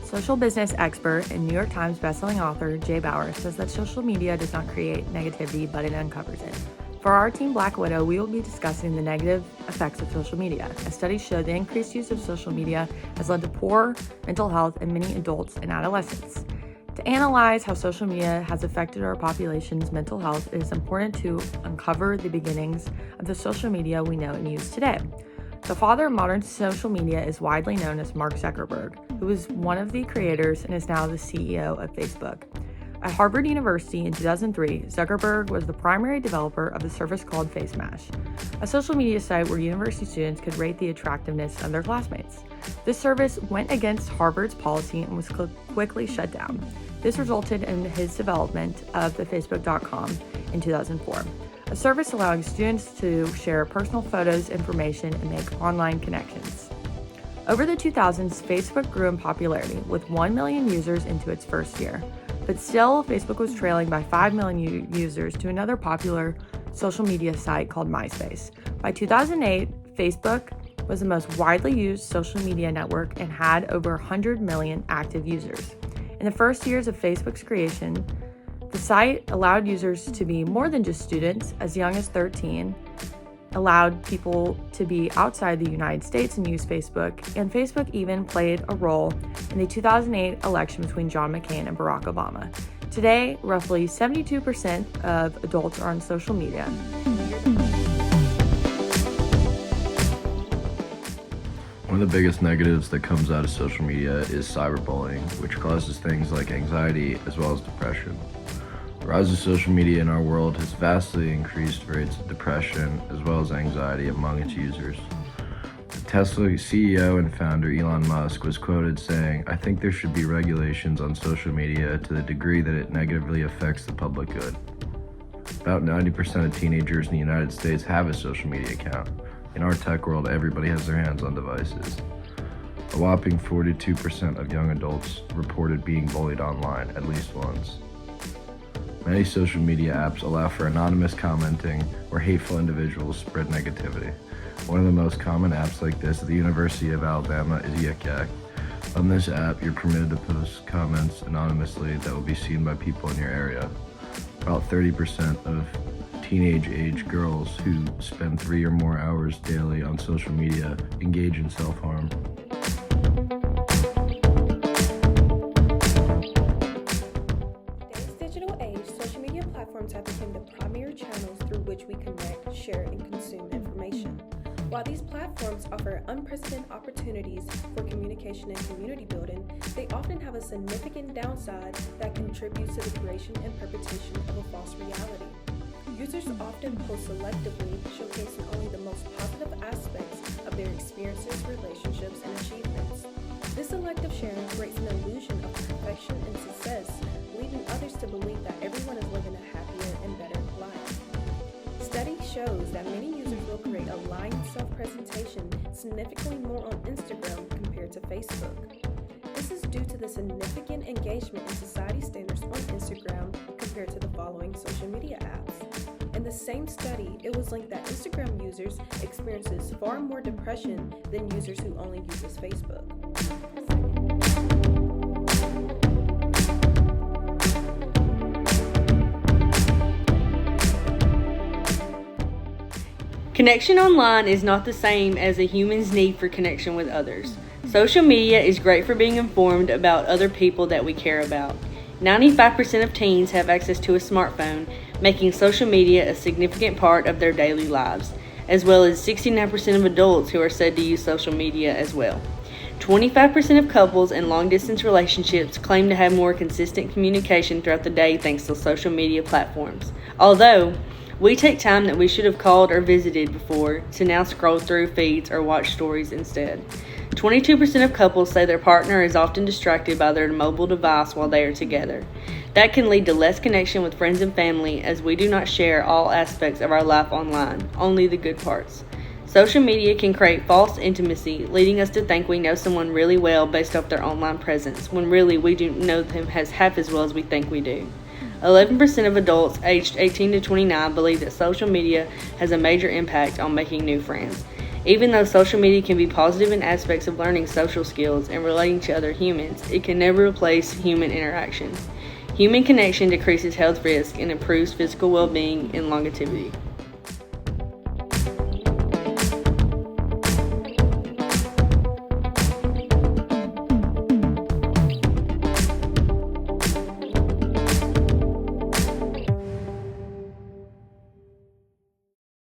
Social business expert and New York Times bestselling author Jay Bauer says that social media does not create negativity, but it uncovers it. For our Team Black Widow, we will be discussing the negative effects of social media. As studies show, the increased use of social media has led to poor mental health in many adults and adolescents. To analyze how social media has affected our population's mental health, it is important to uncover the beginnings of the social media we know and use today. The father of modern social media is widely known as Mark Zuckerberg, who was one of the creators and is now the CEO of Facebook. At Harvard University in 2003, Zuckerberg was the primary developer of a service called FaceMash, a social media site where university students could rate the attractiveness of their classmates. This service went against Harvard's policy and was quickly shut down. This resulted in his development of the Facebook.com in 2004, a service allowing students to share personal photos, information, and make online connections. Over the 2000s, Facebook grew in popularity with 1 million users into its first year. But still, Facebook was trailing by 5 million users to another popular social media site called MySpace. By 2008, Facebook was the most widely used social media network and had over 100 million active users. In the first years of Facebook's creation, the site allowed users to be more than just students, as young as 13, allowed people to be outside the United States and use Facebook, and Facebook even played a role in the 2008 election between John McCain and Barack Obama. Today, roughly 72% of adults are on social media. One of the biggest negatives that comes out of social media is cyberbullying, which causes things like anxiety as well as depression. The rise of social media in our world has vastly increased rates of depression as well as anxiety among its users. The Tesla CEO and founder Elon Musk was quoted saying, "I think there should be regulations on social media to the degree that it negatively affects the public good." About 90% of teenagers in the United States have a social media account. In our tech world, everybody has their hands on devices. A whopping 42% of young adults reported being bullied online at least once. Many social media apps allow for anonymous commenting where hateful individuals spread negativity. One of the most common apps like this at the University of Alabama is Yik Yak. On this app, you're permitted to post comments anonymously that will be seen by people in your area. About 30% of teenage-age girls who spend 3 or more hours daily on social media engage in self-harm. Have become the primary channels through which we connect, share, and consume information. While these platforms offer unprecedented opportunities for communication and community building, they often have a significant downside that contributes to the creation and perpetuation of a false reality. Users often post selectively, showcasing only the most positive aspects of their experiences, relationships, and achievements. This selective sharing creates an illusion of perfection and success, leading others to believe that everyone is living a happier and better life. Study shows that many users will create a lying self-presentation significantly more on Instagram compared to Facebook. This is due to the significant engagement in society standards on Instagram compared to the following social media apps. In the same study, it was linked that Instagram users experiences far more depression than users who only uses Facebook. Connection online is not the same as a human's need for connection with others. Social media is great for being informed about other people that we care about. 95% of teens have access to a smartphone, making social media a significant part of their daily lives, as well as 69% of adults who are said to use social media as well. 25% of couples in long-distance relationships claim to have more consistent communication throughout the day thanks to social media platforms. Although, we take time that we should have called or visited before to now scroll through feeds or watch stories instead. 22% of couples say their partner is often distracted by their mobile device while they are together. That can lead to less connection with friends and family, as we do not share all aspects of our life online, only the good parts. Social media can create false intimacy, leading us to think we know someone really well based off their online presence, when really we do know them as half as well as we think we do. 11% of adults aged 18 to 29 believe that social media has a major impact on making new friends. Even though social media can be positive in aspects of learning social skills and relating to other humans, it can never replace human interaction. Human connection decreases health risk and improves physical well-being and longevity.